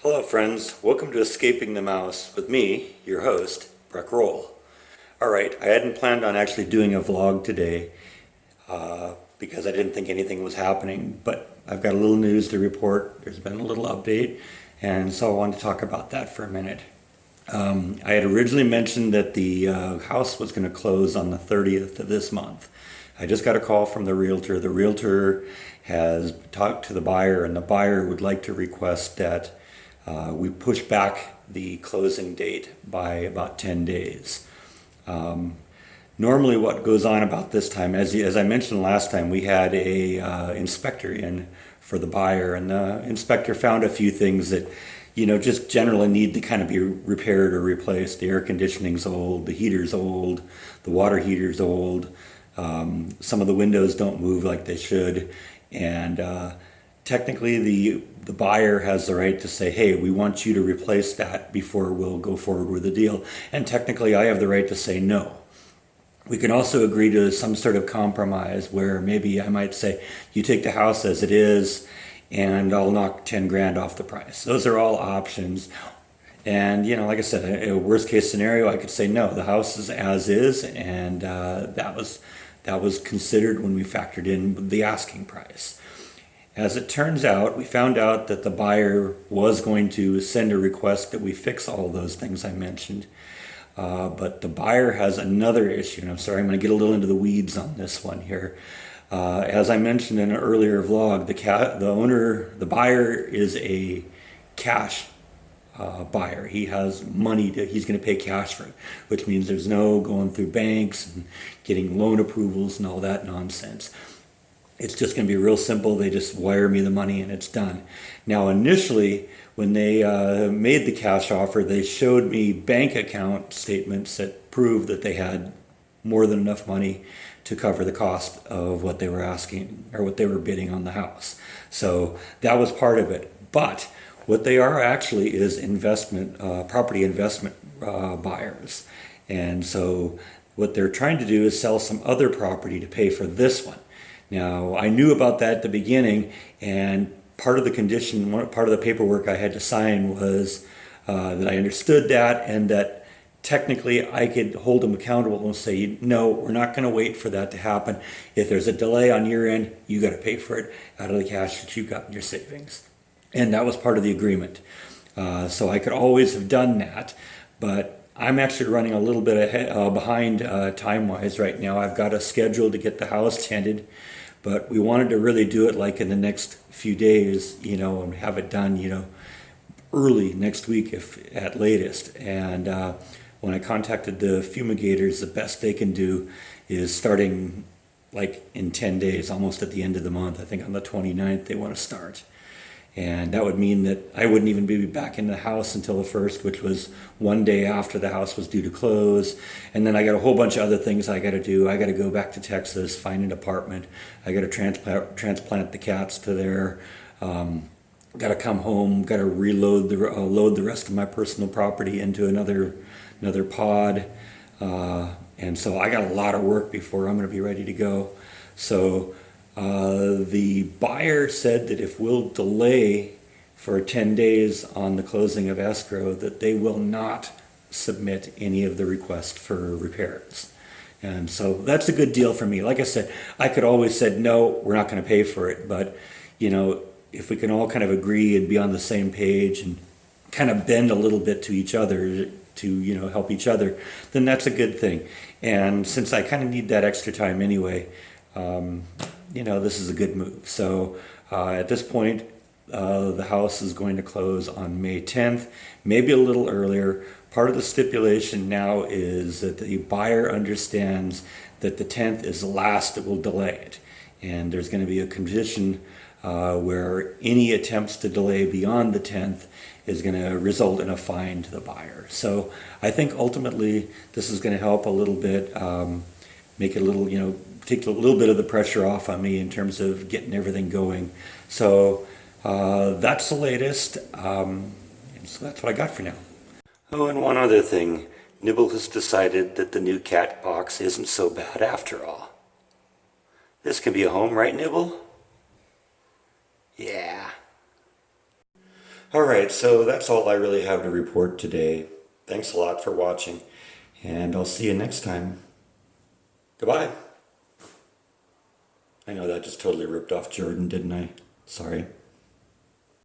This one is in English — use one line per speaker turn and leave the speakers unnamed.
Hello friends, welcome to Escaping the Mouse with me, your host, Breck Roll. Alright, I hadn't planned on actually doing a vlog today because I didn't think anything was happening, but I've got a little news to report. There's been a little update, and so I wanted to talk about that for a minute. I had originally mentioned that the house was going to close on the 30th of this month. I just got a call from the realtor. The realtor has talked to the buyer, and the buyer would like to request that we push back the closing date by about 10 days. Normally what goes on about this time, as I mentioned last time, we had a inspector in for the buyer, and the inspector found a few things that just generally need to kind of be repaired or replaced. The air conditioning's old, the heater's old, the water heater's old, some of the windows don't move like they should, and technically the buyer has the right to say, hey, we want you to replace that before we'll go forward with the deal. And technically I have the right to say no. We can also agree to some sort of compromise where maybe I might say, you take the house as it is and I'll knock 10 grand off the price. Those are all options. And like I said, a worst case scenario, I could say no, the house is as is, and that was considered when we factored in the asking price. As it turns out, we found out that the buyer was going to send a request that we fix all those things I mentioned. But the buyer has another issue, and I'm sorry, I'm going to get a little into the weeds on this one here. As I mentioned in an earlier vlog, the buyer is a cash buyer. He has money he's going to pay cash for it, which means there's no going through banks and getting loan approvals and all that nonsense. It's just going to be real simple. They just wire me the money and it's done. Now, initially, when they made the cash offer, they showed me bank account statements that proved that they had more than enough money to cover the cost of what they were asking or what they were bidding on the house. So that was part of it. But what they are actually is property investment buyers. And so what they're trying to do is sell some other property to pay for this one. Now, I knew about that at the beginning, and part of the condition, part of the paperwork I had to sign was that I understood that, and that technically I could hold them accountable and say, no, we're not going to wait for that to happen. If there's a delay on your end, you got to pay for it out of the cash that you've got in your savings. And that was part of the agreement. So I could always have done that, but I'm actually running a little bit behind time-wise right now. I've got a schedule to get the house tented, but we wanted to really do it like in the next few days, and have it done, early next week if at latest. And when I contacted the fumigators, the best they can do is starting like in 10 days, almost at the end of the month. I think on the 29th they want to start. And that would mean that I wouldn't even be back in the house until the 1st, which was one day after the house was due to close. And then I got a whole bunch of other things I got to do. I got to go back to Texas, find an apartment. I got to transplant the cats to there. Got to come home. Got to load the rest of my personal property into another pod. And so I got a lot of work before I'm going to be ready to go. So the buyer said that if we'll delay for 10 days on the closing of escrow, that they will not submit any of the requests for repairs. And so that's a good deal for me. Like I said, I could always said, no, we're not going to pay for it. But, if we can all kind of agree and be on the same page and kind of bend a little bit to each other to, help each other, then that's a good thing. And since I kind of need that extra time anyway, this is a good move. So at this point, the house is going to close on May 10th, maybe a little earlier. Part of the stipulation now is that the buyer understands that the 10th is the last that will delay it. And there's going to be a condition where any attempts to delay beyond the 10th is going to result in a fine to the buyer. So I think ultimately this is going to help a little bit, make it a little, take a little bit of the pressure off on me in terms of getting everything going. So that's the latest. So that's what I got for now. Oh, and one other thing. Nibble has decided that the new cat box isn't so bad after all. This can be a home, right, Nibble? Yeah. All right, so that's all I really have to report today. Thanks a lot for watching, and I'll see you next time. Goodbye. I know that just totally ripped off Jordan, didn't I? Sorry.